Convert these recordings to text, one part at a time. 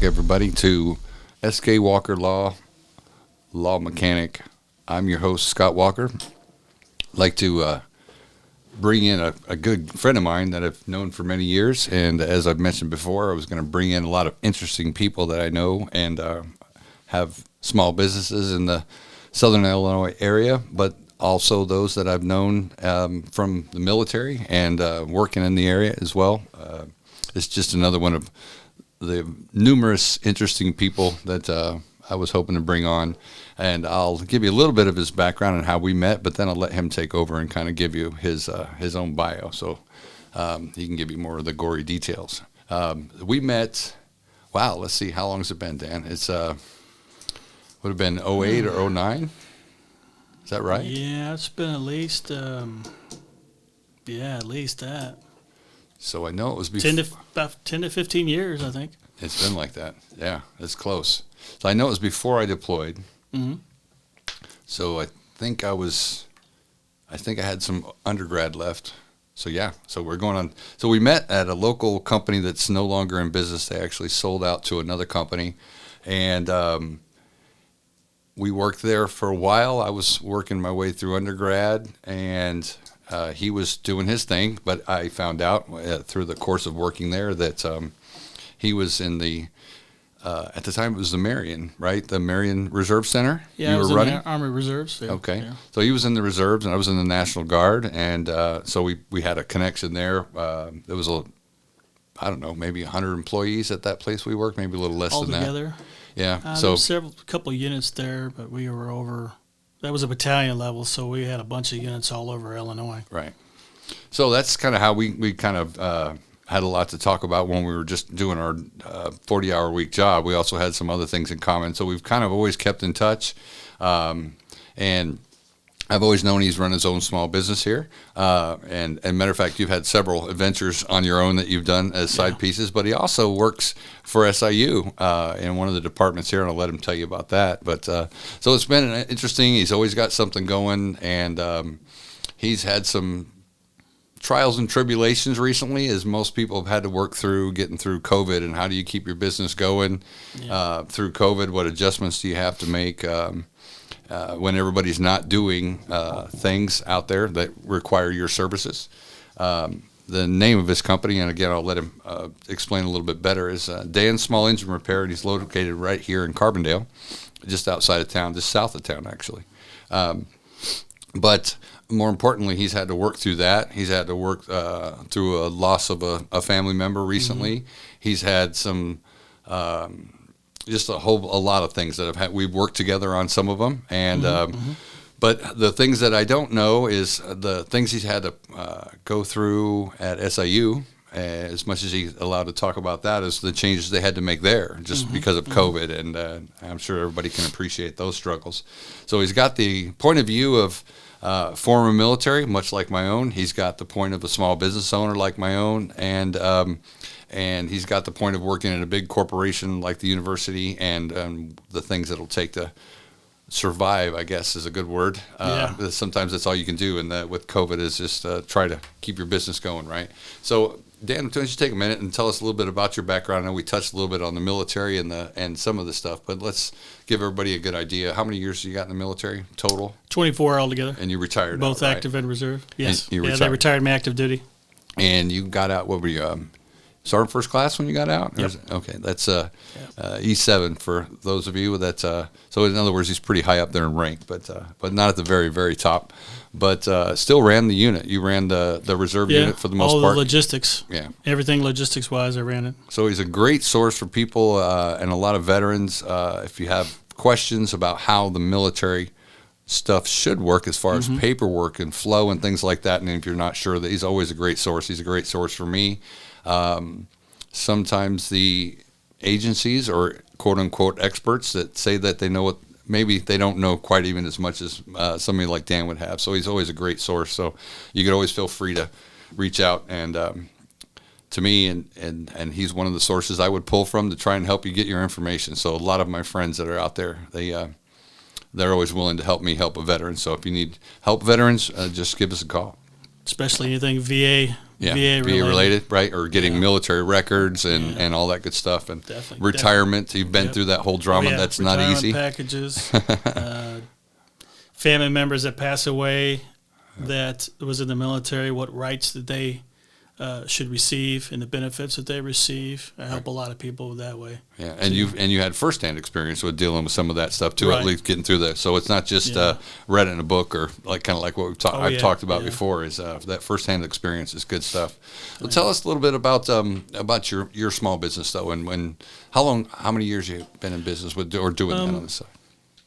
back, everybody, to SK Walker Law Mechanic. I'm your host, Scott Walker. I'd like to bring in a good friend of mine that I've known for many years. And as I've mentioned before, I was going to bring in a lot of interesting people that I know and have small businesses in the Southern Illinois area, but also those that I've known from the military and working in the area as well. It's just another one of the numerous interesting people that I was hoping to bring on. And I'll give you a little bit of his background and how we met, but then I'll let him take over and kind of give you his own bio, so he can give you more of the gory details. We met, wow, let's see, how long has it been, Dan? It's would have been 08 or 09? Is that right? Yeah, it's been at least, at least that. So I know it was about 10 to 15 years, I think. It's been like that. Yeah, it's close. So I know it was before I deployed. Mm-hmm. So I think I had some undergrad left. So yeah, so we're going on. So we met at a local company that's no longer in business. They actually sold out to another company. And we worked there for a while. I was working my way through undergrad, and he was doing his thing. But I found out through the course of working there that he was in the at the time, it was the Marion, right? The Marion Reserve Center. Yeah, you I was were in running? the Army Reserves. Yeah. Okay. Yeah. So he was in the reserves, and I was in the National Guard, and so we had a connection there. There was I don't know, maybe 100 employees at that place we worked, maybe a little less All than that. together. Yeah. There was a couple of units there, but we were over. That was a battalion level, so we had a bunch of units all over Illinois. Right. So that's kind of how we kind of had a lot to talk about when we were just doing our 40-hour week job. We also had some other things in common. So we've kind of always kept in touch. And I've always known he's run his own small business here. And matter of fact, you've had several adventures on your own that you've done as side pieces. But he also works for SIU in one of the departments here, and I'll let him tell you about that. But so it's been interesting. He's always got something going, and he's had some trials and tribulations recently, as most people have had to work through getting through COVID, and how do you keep your business going through COVID? What adjustments do you have to make when everybody's not doing things out there that require your services? The name of his company, and again, I'll let him explain a little bit better, is Dan's Small Engine Repair, and he's located right here in Carbondale, just outside of town, just south of town, actually. But more importantly, he's had to work through that. He's had to work through a loss of a family member recently. Mm-hmm. He's had some, just a lot of things that we've worked together on some of them. And, but the things that I don't know is the things he's had to go through at SIU, as much as he's allowed to talk about that, is the changes they had to make there just because of COVID. And I'm sure everybody can appreciate those struggles. So he's got the point of view of former military, much like my own. He's got the point of a small business owner like my own, and he's got the point of working in a big corporation like the university, and the things it'll take to survive, I guess, is a good word. Sometimes that's all you can do, and with COVID is just try to keep your business going, right? So, Dan, why don't you take a minute and tell us a little bit about your background? I know we touched a little bit on the military and some of the stuff, but let's give everybody a good idea. How many years you got in the military total? 24 altogether. And you retired both out, active right? and reserve. Yes. And they retired me active duty. And you got out, what were you, Sergeant First Class when you got out? Yep. Okay, that's E7 for those of you. That's so in other words, he's pretty high up there in rank, but not at the very, very top. But still ran the unit. You ran the reserve unit for the most part. All the logistics. Yeah. Everything logistics-wise, I ran it. So he's a great source for people and a lot of veterans. If you have questions about how the military stuff should work as far as paperwork and flow and things like that, and if you're not sure, that he's always a great source. He's a great source for me. Sometimes the agencies or quote-unquote experts that say that they know what, maybe they don't know quite even as much as somebody like Dan would have. So he's always a great source. So you could always feel free to reach out and to me, and he's one of the sources I would pull from to try and help you get your information. So a lot of my friends that are out there, they're always willing to help me help a veteran. So if you need help veterans, just give us a call. Especially anything VA Yeah, VA related, right? Or getting Yeah. military records and, Yeah. and all that good stuff. And Definitely. retirement, you've been Yep. through that whole drama. Oh, yeah. That's not Retirement easy. Packages, family members that pass away that was in the military, what rights that they should receive and the benefits that they receive. I help a lot of people that way. Yeah, and you had firsthand experience with dealing with some of that stuff too. Right. At least getting through that, so it's not just Yeah. Read it in a book or kind of like what Oh, I've yeah, talked about yeah. before. Is that firsthand experience is good stuff. Well, tell us a little bit about your small business though, and how many years you been in business with or doing that on the side?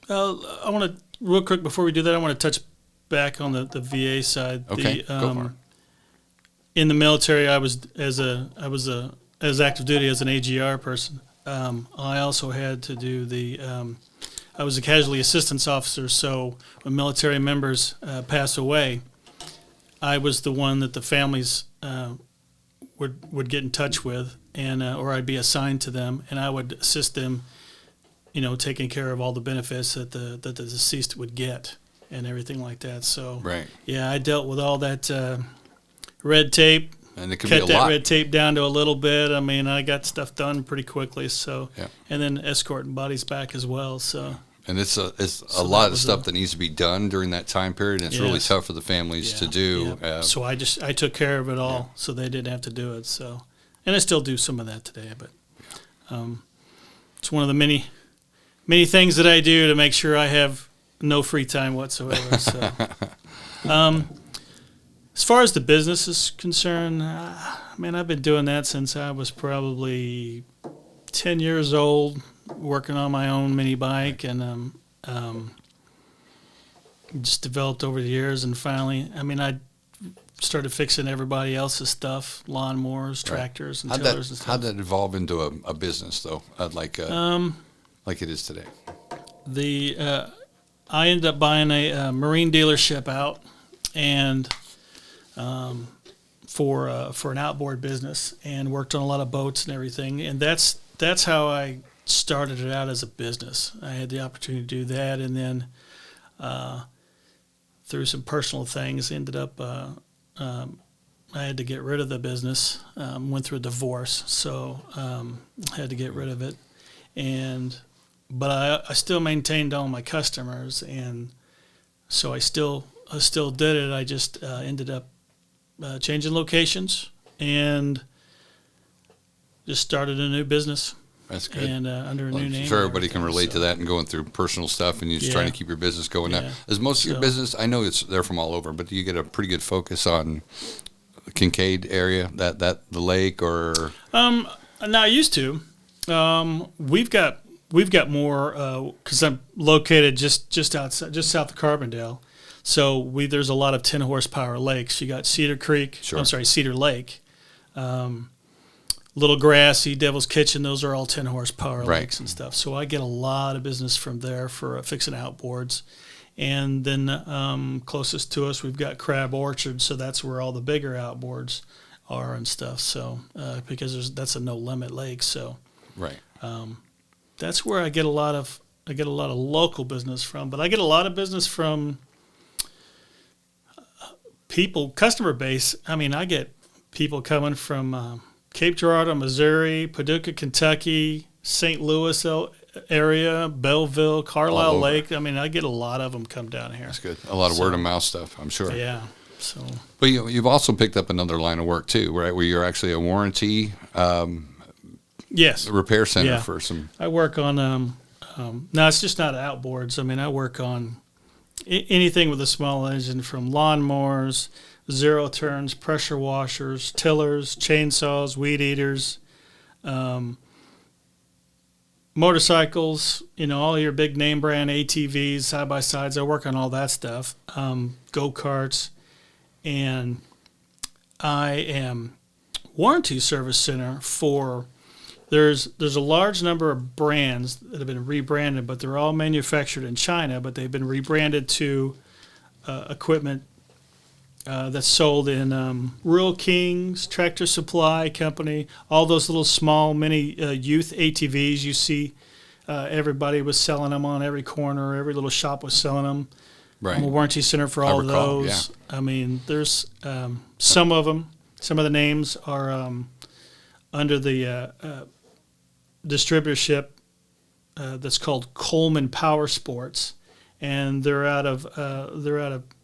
I want to real quick before we do that. I want to touch back on the VA side. Okay, go for it. In the military, I was as active duty as an AGR person. I also had to do I was a casualty assistance officer. So when military members pass away, I was the one that the families would get in touch with, and or I'd be assigned to them, and I would assist them, taking care of all the benefits that the deceased would get and everything like that. So Right. yeah, I dealt with all that red tape. And it can be Cut a that lot. red tape down to a little bit. I mean, I got stuff done pretty quickly. So, Yeah. and then escorting bodies back as well. So, And it's a So lot that of was stuff that needs to be done during that time period. And it's really Yes. tough for the families to do. yeah. So I took care of it all, so they didn't have to do it. So, and I still do some of that today, but it's one of the many things that I do to make sure I have no free time whatsoever. So, as far as the business is concerned, I've been doing that since I was probably 10 years old, working on my own mini bike, and just developed over the years. And finally, I started fixing everybody else's stuff, lawnmowers, tractors, and tillers and stuff. How'd that evolve into a business though? Like it is today. I ended up buying a marine dealership out, and for an outboard business, and worked on a lot of boats and everything. And that's how I started it out as a business. I had the opportunity to do that, and then through some personal things, ended up I had to get rid of the business. Went through a divorce, so had to get rid of it. But I still maintained all my customers, and so I still did it. I just ended up changing locations and just started a new business. That's good. And under a Well, new I'm name. sure and everybody can everything, relate to so- that and going through personal stuff and you're just Yeah. trying to keep your business going now. Yeah. Is most of your So- business, I know they're from all over, but do you get a pretty good focus on the Kincaid area, that the lake, or? No, I used to. We've got more because I'm located just outside, just south of Carbondale. So there's a lot of 10 horsepower lakes. You got Cedar Creek. Sure. I'm sorry, Cedar Lake. Little Grassy, Devil's Kitchen. Those are all 10 horsepower Right. lakes and stuff. So I get a lot of business from there for fixing outboards. And then closest to us, we've got Crab Orchard. So that's where all the bigger outboards are and stuff. So because that's a no limit lake. So Right. that's where I get a lot of local business from. But I get a lot of business from people, customer base. I get people coming from Cape Girardeau, Missouri, Paducah, Kentucky, St. Louis area, Belleville, All Carlisle over. Lake. I get a lot of them come down here. That's good. A lot of So- word of mouth stuff, I'm sure. Yeah. So But you've also picked up another line of work too, right? Where you're actually a warranty yes, repair center Yeah. for some. I work on no, it's just not outboards. I work on anything with a small engine, from lawnmowers, zero turns, pressure washers, tillers, chainsaws, weed eaters, motorcycles, all your big name brand ATVs, side by sides. I work on all that stuff. Go-karts, and I am warranty service center for. There's a large number of brands that have been rebranded, but they're all manufactured in China, but they've been rebranded to equipment that's sold in Rural Kings, Tractor Supply Company, all those little small mini youth ATVs you see. Everybody was selling them on every corner. Every little shop was selling them. Right. I'm a warranty center for I all of recall, those. There's some of them Some of the names are under the distributorship that's called Coleman Power Sports, and they're out of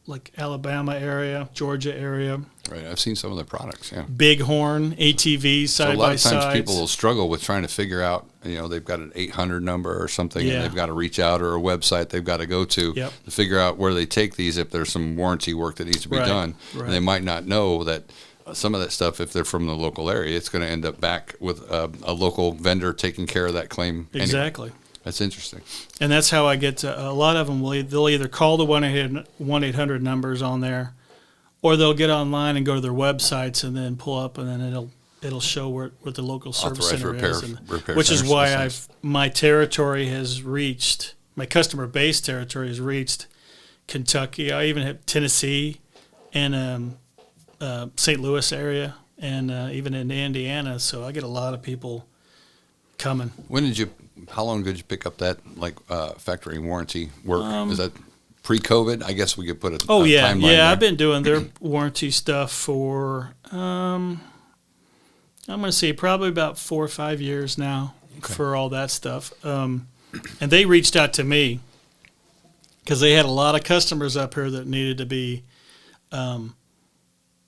like Alabama area, Georgia area. Right, I've seen some of the products. Yeah, Bighorn ATVs so side a lot by of times side. people will struggle with trying to figure out. They've got an 800 number or something, Yeah. and they've got to reach out, or a website they've got to go to Yep. to figure out where they take these if there's some warranty work that needs to be Right, done. right. And they might not know that some of that stuff, if they're from the local area, it's going to end up back with a local vendor taking care of that claim. Anyway. Exactly. That's interesting. And that's how I get to a lot of them. They'll either call the 1-800 numbers on there, or they'll get online and go to their websites and then pull up, and then it'll show what the local service Authorized center repair- is, repair which is centers, why those my territory has reached, my customer base territory has reached Kentucky. I even have Tennessee and St. Louis area, and even in Indiana. So I get a lot of people coming. How long did you pick up that factory warranty work? Is that pre-COVID? I guess we could put a timeline there. I've been doing their warranty stuff for I'm going to say probably about 4 or 5 years now. Okay. For all that stuff. And they reached out to me because they had a lot of customers up here that needed to be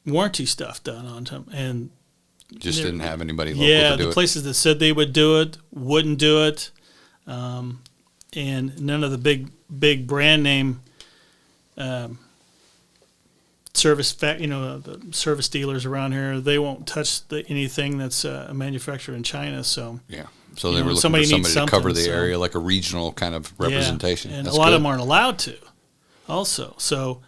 warranty stuff done on them, and Just didn't have anybody local yeah, to do the it. places that said they would do it wouldn't do it, and none of the big brand name the service dealers around here, they won't touch anything that's manufactured in China. So Yeah. So they were looking for somebody somebody needs to cover something, the so- area, like a regional kind of representation. yeah, and That's a lot good. of them aren't allowed to. Also, so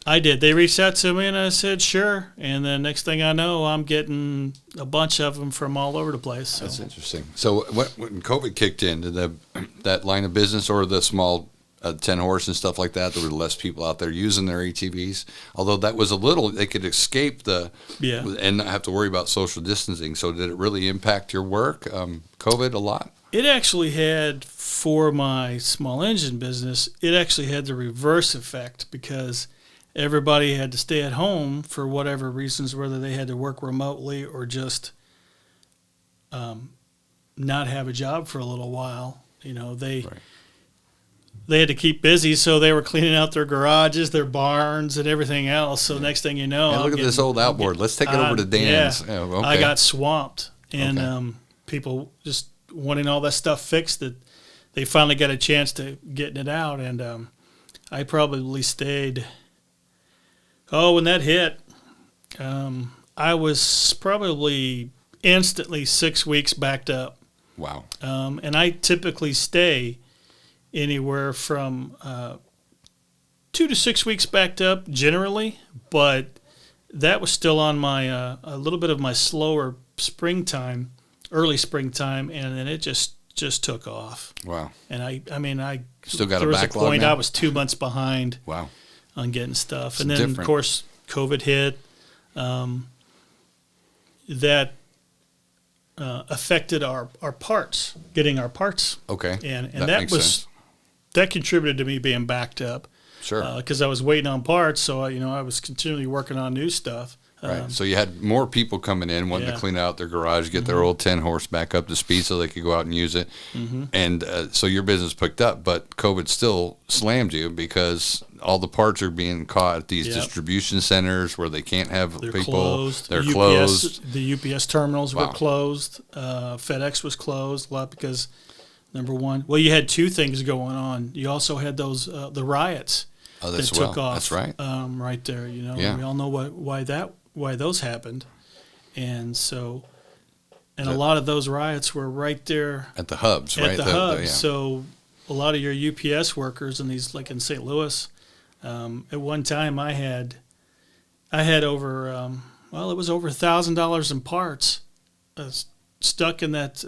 I did. They reached out to me, and I said sure. And then next thing I know, I'm getting a bunch of them from all over the place. So. That's interesting. So when COVID kicked in, did that line of business or the small 10 horse and stuff like that, there were less people out there using their ATVs. Although that was they could escape and not have to worry about social distancing. So did it really impact your work, COVID, a lot? It actually had, for my small engine business, it actually had the reverse effect because everybody had to stay at home for whatever reasons, whether they had to work remotely or just not have a job for a little while. They had to keep busy, so they were cleaning out their garages, their barns, and everything else. So next thing you know, Hey, look at this old outboard. Let's take it over to Dan's. Yeah, okay. I got swamped, and Okay. people just wanting all that stuff fixed. That they finally got a chance to getting it out, and I probably stayed. Oh, when that hit, I was probably instantly 6 weeks backed up. Wow. And I typically stay anywhere from 2 to 6 weeks backed up generally, but that was still on my a little bit of my slower early springtime, and then it just took off. Wow. And I Still got a there was a backlog point now? I was 2 months behind Wow. on getting stuff, It's and then different. of course COVID hit. That affected our parts, getting our parts. Okay. And That that makes was sense. that contributed to me being backed up. Sure. Because I was waiting on parts, so I was continually working on new stuff. Right. So you had more people coming in wanting to Yeah. clean out their garage, get their old 10 horse back up to speed so they could go out and use it. And so your business picked up, but COVID still slammed you because all the parts are being caught at these Yep. distribution centers where they can't have They're people. closed. They're UPS, closed. The UPS terminals were Wow. closed. FedEx was closed a lot because, number one, well, you had two things going on. You also had those the riots Oh, that that's took off. That's right. Right there. Yeah. We all know why those happened, and so, and a lot of those riots were right there At the hubs, at right? the hub. yeah. So a lot of your UPS workers and these, like in St. Louis, at one time I had over it was over $1,000 in parts stuck in that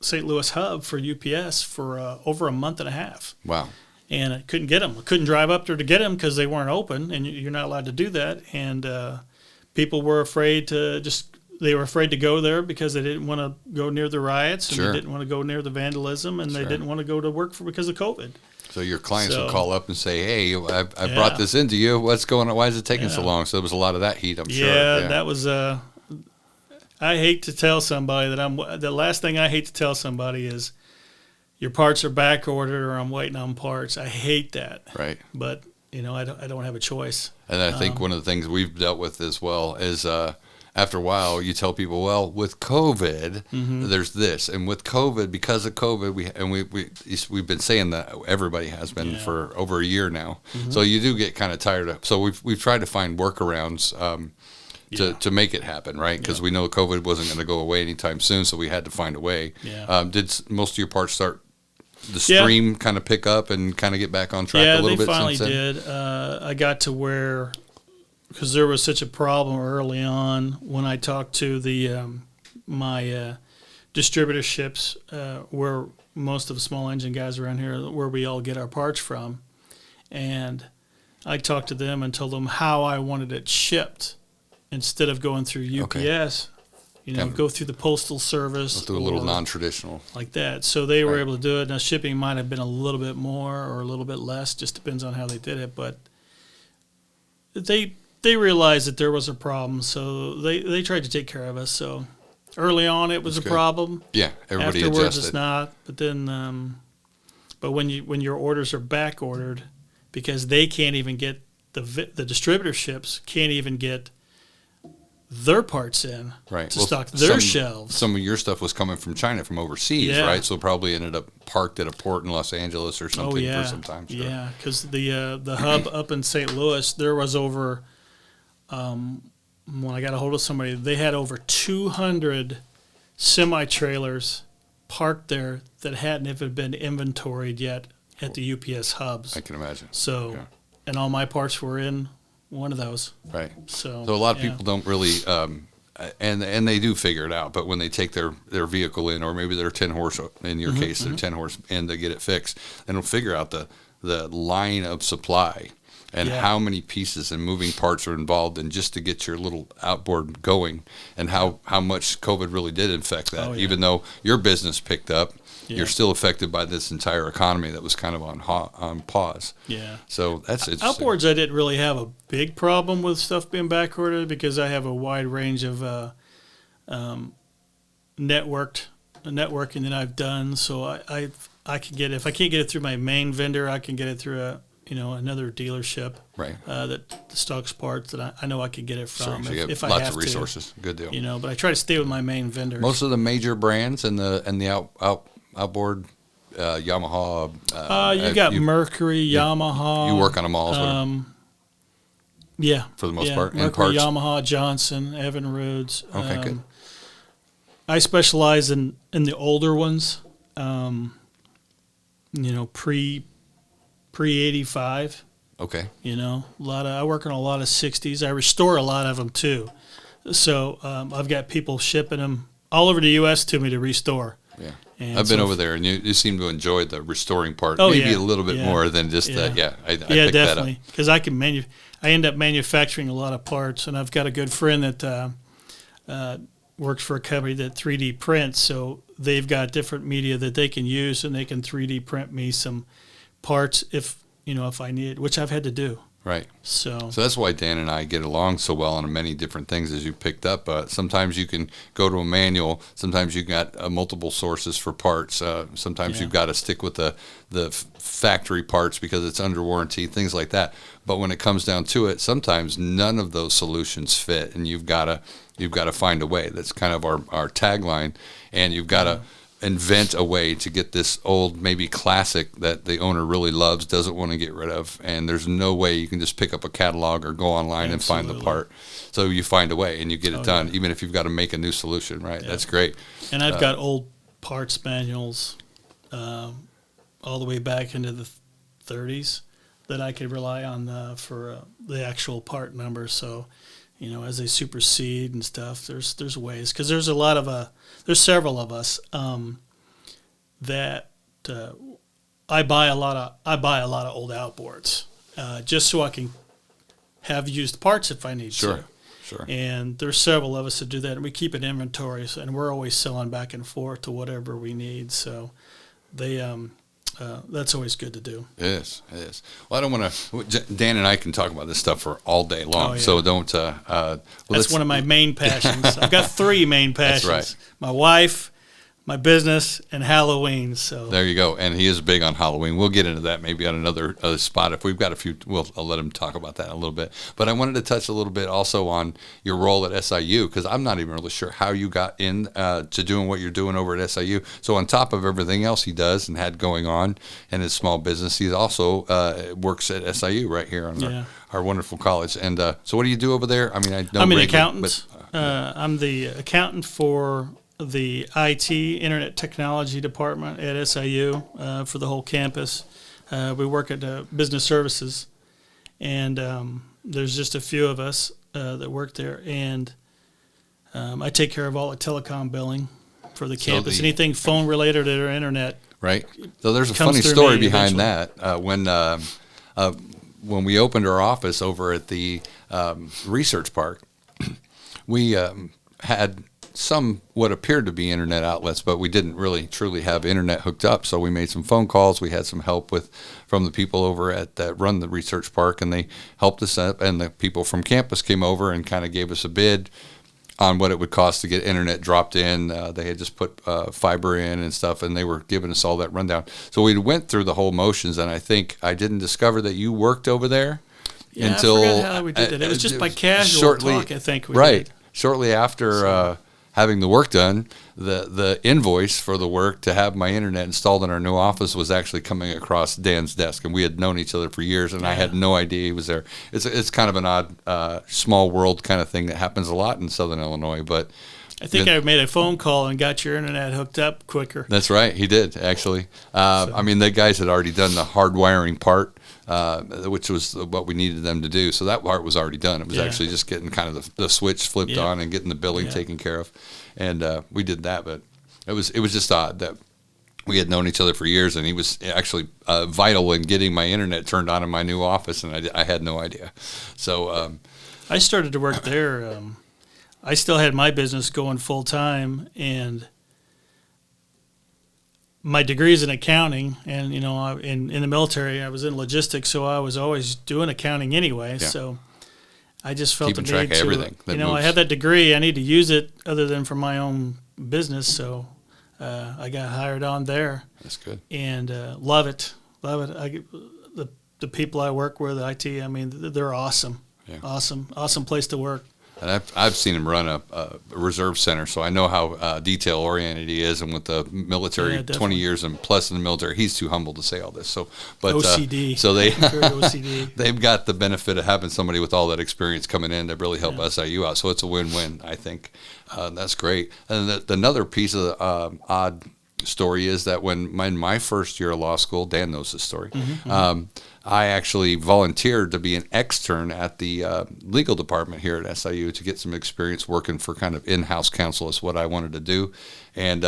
St. Louis hub for UPS for over a month and a half. Wow. And I couldn't get them. I couldn't drive up there to get them because they weren't open, and you're not allowed to do that. And people were afraid to go there because they didn't want to go near the riots, and Sure. they didn't want to go near the vandalism, and they Sure. didn't want to go to work because of COVID. So your clients So- would call up and say, "Hey, I Yeah. brought this into you. What's going on? Why is it taking so Yeah. long?" So there was a lot of that heat, I'm sure. Yeah, that was I hate to tell somebody that the last thing I hate to tell somebody is your parts are back ordered or I'm waiting on parts. I hate that. Right. But I don't have a choice. And I think one of the things we've dealt with as well is after a while, you tell people, well, with COVID, there's this, and with COVID, because of COVID, we've been saying that everybody has been for over a year now. So you do get kind of tired of. So we've tried to find workarounds to make it happen, right? Because we know COVID wasn't going to go away anytime soon, so we had to find a way. Yeah. Did most of your parts start the stream kind of pick up and kind of get back on track a little bit? Yeah, they finally since then? did. I got to where, because there was such a problem early on when I talked to the my distributorships, where most of the small engine guys around here, where we all get our parts from, and I talked to them and told them how I wanted it shipped instead of going through UPS. Go through the postal service. Let's do a little non-traditional. Like that. So they were able to do it. Now, shipping might have been a little bit more or a little bit less, just depends on how they did it. But they realized that there was a problem, so they tried to take care of us. So early on, it was a problem. Yeah, everybody Afterwards, adjusted. it's not. But then, but when your orders are back ordered, because they can't even get the distributorships can't even get their parts in to stock their shelves. Some of your stuff was coming from China, from overseas, right? So probably ended up parked at a port in Los Angeles or something for some time. Sure. Yeah, because the hub up in St. Louis, there was over, when I got a hold of somebody, they had over 200 semi-trailers parked there that hadn't even been inventoried yet at the UPS hubs. I can imagine. So, and all my parts were in one of those. Right. So a lot of people don't really, and they do figure it out. But when they take their vehicle in, or maybe their 10 horse, in your case, their 10 horse, and they get it fixed, and they'll figure out the line of supply and how many pieces and moving parts are involved in just to get your little outboard going, and how much COVID really did affect that. Even though your business picked up, you're still affected by this entire economy that was kind of on pause. Yeah. So that's interesting. Outboards, I didn't really have a big problem with stuff being backordered because I have a wide range of networking that I've done. So I can get it. If I can't get it through my main vendor, I can get it through another dealership that stocks parts that I know I could get it from. So you have if lots I have of resources. Good deal. But I try to stay with my main vendors. Most of the major brands and the outboard, Yamaha. You got Mercury, Yamaha. You work on them all. Yeah, for the most part. Mercury, and parts. Yamaha, Johnson, Evan Roods. Okay, good. I specialize in the older ones. Pre 85. Okay. I work on a lot of 60s. I restore a lot of them too. So I've got people shipping them all over the U.S. to me to restore. Yeah. And I've been over there, and you seem to enjoy the restoring part, Oh, maybe yeah. a little bit Yeah. more than just that. Yeah, I picked definitely. that up. Because I end up manufacturing a lot of parts, and I've got a good friend that works for a company that 3D prints, so they've got different media that they can use, and they can 3D print me some parts if I need it, which I've had to do. Right. So that's why Dan and I get along so well on many different things, as you picked up. Sometimes you can go to a manual. Sometimes you got multiple sources for parts. Sometimes you've got to stick with the factory parts because it's under warranty, things like that. But when it comes down to it, sometimes none of those solutions fit, and you've got to find a way. That's kind of our tagline, and you've got to invent a way to get this old, maybe classic that the owner really loves, doesn't want to get rid of, and there's no way you can just pick up a catalog or go online and find the part. So you find a way and you get it done, even if you've got to make a new solution, right? That's great. And I've got old parts manuals all the way back into the 30s that I could rely on for the actual part number. So, as they supersede and stuff, there's ways, because there's several of us that I buy a lot of old outboards just so I can have used parts if I need to. Sure. And there's several of us that do that, and we keep an inventory, and we're always selling back and forth to whatever we need. So that's always good to do. It is. It is. Well, I don't want to. Dan and I can talk about this stuff for all day long. Oh, yeah. So don't. That's one of my main passions. I've got 3 main passions. That's right. My wife, my business, and Halloween. So There you go. And he is big on Halloween. We'll get into that maybe on another spot. If we've got a few, I'll let him talk about that in a little bit. But I wanted to touch a little bit also on your role at SIU, because I'm not even really sure how you got in to doing what you're doing over at SIU. So on top of everything else he does and had going on in his small business, he also works at SIU right here on our wonderful college. And so what do you do over there? I mean, I know I'm an Reagan, accountant. but, I'm the accountant for the IT, Internet Technology Department at SIU for the whole campus. We work at Business Services, and there's just a few of us that work there. And I take care of all the telecom billing for the campus, anything phone related or internet. Right. So there's a Comes funny through story me behind eventually. that. When we opened our office over at the research park, we had some what appeared to be internet outlets, but we didn't really truly have internet hooked up. So we made some phone calls. We had some help from the people over at that run the research park, and they helped us up. And the people from campus came over and kind of gave us a bid on what it would cost to get internet dropped in. They had just put fiber in and stuff, and they were giving us all that rundown. So we went through the whole motions, and I think I didn't discover that you worked over there until I forgot how we did that. It was just by casual talk, I think. Shortly after having the work done, the invoice for the work to have my internet installed in our new office was actually coming across Dan's desk, and we had known each other for years, and I had no idea he was there. It's kind of an odd, small world kind of thing that happens a lot in Southern Illinois, but I think I made a phone call and got your internet hooked up quicker. That's right, he did actually. I mean, the guys had already done the hardwiring part, which was what we needed them to do. So that part was already done. It was actually just getting kind of the switch flipped on and getting the billing taken care of, and we did that. But it was just odd that we had known each other for years, and he was actually vital in getting my internet turned on in my new office, and I had no idea. So I started to work there. I still had my business going full time, and my degree's in accounting, and in the military I was in logistics, so I was always doing accounting anyway. So I just felt keeping the track need of everything. I had that degree. I need to use it other than for my own business. So I got hired on there. That's good. And love it. The people I work with, IT. I mean, they're awesome. Yeah. Awesome place to work. And I've seen him run a reserve center, so I know how detail oriented he is. And with the military, 20 years and plus in the military, he's too humble to say all this. So, but OCD. So OCD. They've got the benefit of having somebody with all that experience coming in to really help SIU out. So it's a win-win, I think. That's great. And another piece of the odd story is that when in my first year of law school, Dan knows this story. I actually volunteered to be an extern at the legal department here at SIU to get some experience working for kind of in-house counsel is what I wanted to do. And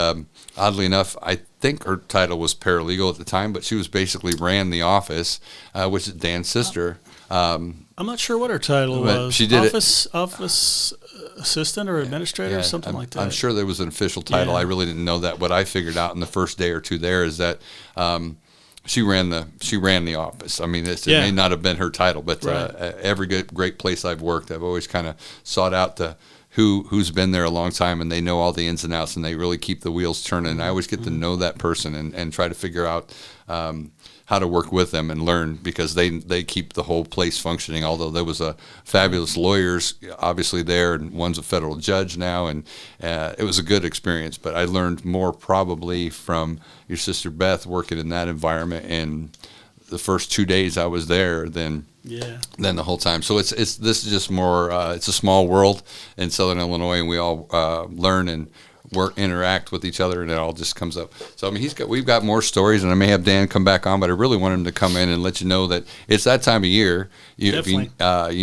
oddly enough, I think her title was paralegal at the time, but she was basically ran the office, which is Dan's sister. I'm not sure what her title was. She did office assistant or administrator or something like that. I'm sure there was an official title. I really didn't know that. What I figured out in the first day or two there is that she ran the office. I mean, it may not have been her title, but every great place I've worked, I've always kind of sought out who's been there a long time, and they know all the ins and outs, and they really keep the wheels turning. And I always get to know that person and try to figure out how to work with them and learn, because they keep the whole place functioning. Although there was a fabulous lawyers obviously there, and one's a federal judge now, and it was a good experience. But I learned more probably from your sister Beth working in that environment in the first 2 days I was there than the whole time. So this is just more. It's a small world in Southern Illinois, and we all learn and interact with each other, and it all just comes up. So I mean, we've got more stories, and I may have Dan come back on, but I really want him to come in and let you know that it's that time of year. If you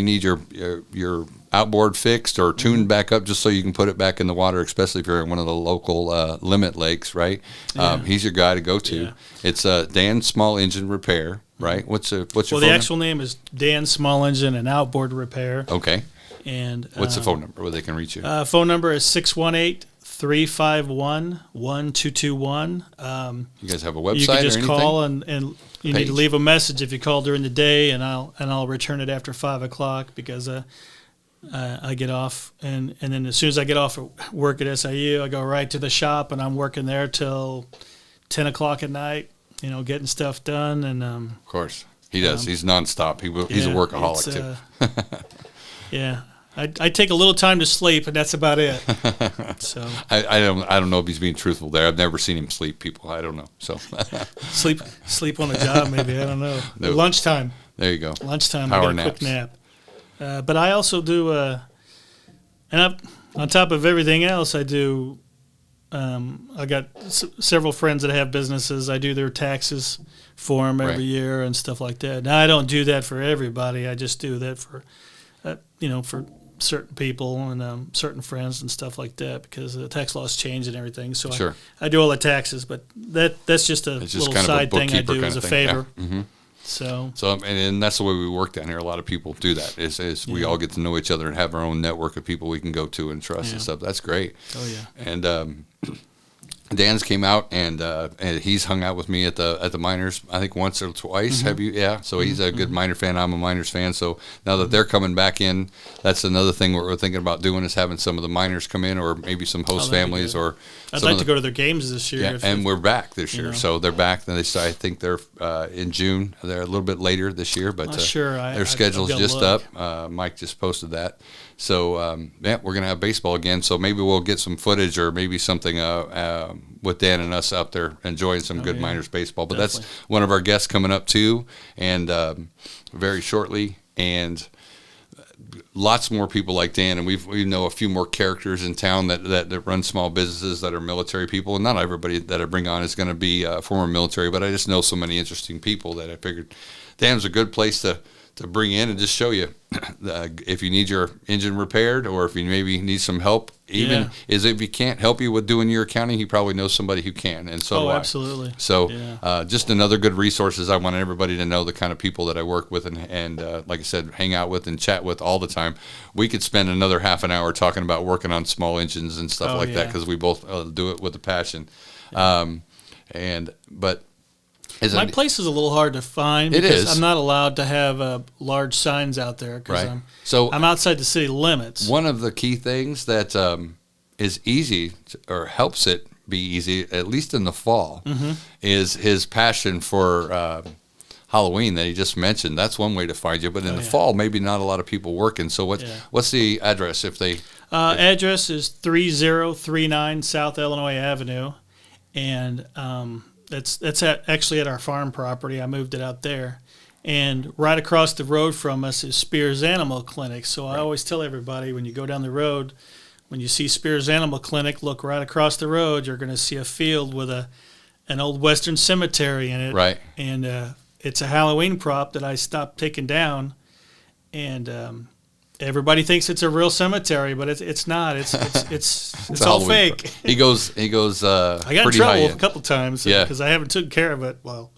need your outboard fixed or tuned back up, just so you can put it back in the water, especially if you're in one of the local limit lakes, right? He's your guy to go to. Yeah. It's Dan Small Engine Repair, right? What's your phone the actual name is Dan Small Engine and Outboard Repair. Okay. And what's the phone number where they can reach you? Phone number is 618 351-1221. You guys have a website You can just or anything? call and you need to Page. leave a message if you call during the day, and I'll return it after 5 o'clock because I get off, and then as soon as I get off work at SIU, I go right to the shop, and I'm working there till 10 o'clock at night. Getting stuff done, and Of course, he does. He's nonstop. He's a workaholic too. Yeah. I take a little time to sleep, and that's about it. So I don't know if he's being truthful there. I've never seen him sleep. People, I don't know. So sleep on the job, maybe, I don't know. No. Lunchtime. There you go. Lunchtime. Power I get a quick naps. nap. But I also do, on top of everything else, I do. I got several friends that have businesses. I do their taxes for them every year and stuff like that. Now I don't do that for everybody. I just do that for, for certain people and certain friends and stuff like that because the tax laws change and everything. So Sure. I do all the taxes, but that's just a It's just little kind of a side thing I bookkeeper do kind as a of thing. favor. Yeah. Mm-hmm. So And that's the way we work down here. A lot of people do that. Is we all get to know each other and have our own network of people we can go to and trust and stuff. That's great. Oh yeah. And Dan's came out and he's hung out with me at the Miners, I think once or twice. Have you? Yeah. So he's a good Miner fan. I'm a Miners fan. So now that they're coming back in, that's another thing what we're thinking about doing is having some of the Miners come in, or maybe some host families, or I'd like to go to their games this year. Yeah, and we're back this year. know. So they're back. I think they're in June. They're a little bit later this year, but their schedule's just up. Mike just posted that. So we're gonna have baseball again. So maybe we'll get some footage or maybe something with Dan and us out there enjoying some good Miners baseball. But Definitely. that's one of our guests coming up too, and very shortly. And lots more people like Dan, and we know a few more characters in town that run small businesses that are military people. And not everybody that I bring on is going to be former military, but I just know so many interesting people that I figured Dan's a good place to bring in and just show you if you need your engine repaired or if you maybe need some help. Even is if he can't help you with doing your accounting, he probably knows somebody who can, and so do I. Absolutely. So just another good resources. I want everybody to know the kind of people that I work with and like I said, hang out with and chat with all the time. We could spend another half an hour talking about working on small engines and stuff like that because we both do it with a passion. But my place is a little hard to find because I'm not allowed to have large signs out there because I'm outside the city limits. One of the key things that is easy or helps it be easy, at least in the fall, is his passion for Halloween that he just mentioned. That's one way to find you. But in the fall, maybe not a lot of people working. So what's the address if they? Address is 3039 South Illinois Avenue, and that's actually at our farm property. I moved it out there. And right across the road from us is Spears Animal Clinic. So I always tell everybody when you go down the road, when you see Spears Animal Clinic, look right across the road. You're going to see a field with an old Western cemetery in it. Right. And it's a Halloween prop that I stopped taking down. And everybody thinks it's a real cemetery, but it's not. It's all fake. He goes. I got in trouble a couple times because I haven't taken care of it. Well,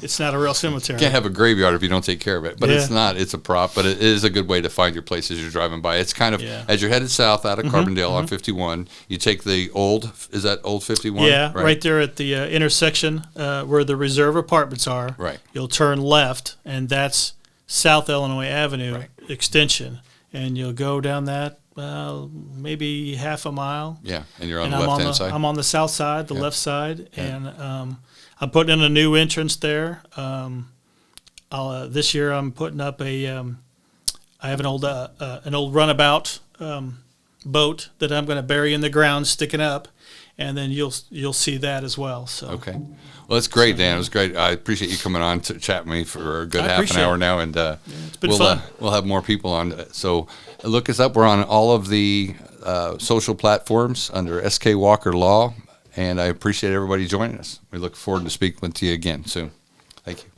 it's not a real cemetery. You can't have a graveyard if you don't take care of it. But it's not. It's a prop, but it is a good way to find your place as you're driving by. It's kind of, as you're headed south out of Carbondale on 51, you take the is that old 51? Yeah, right there at the intersection where the reserve apartments are. Right. You'll turn left, and that's South Illinois Avenue extension. And you'll go down that maybe half a mile. Yeah, and you're on the left-hand side? I'm on the south side, the left side, and I'm putting in a new entrance there. This year I'm putting up I have an old runabout boat that I'm going to bury in the ground, sticking up, and then you'll see that as well. So okay, well that's great, Dan. It was great. I appreciate you coming on to chat with me for a good half an hour now, and it's been fun. We'll have more people on. So look us up. We're on all of the social platforms under SK Walker Law. And I appreciate everybody joining us. We look forward to speaking with you again soon. Thank you.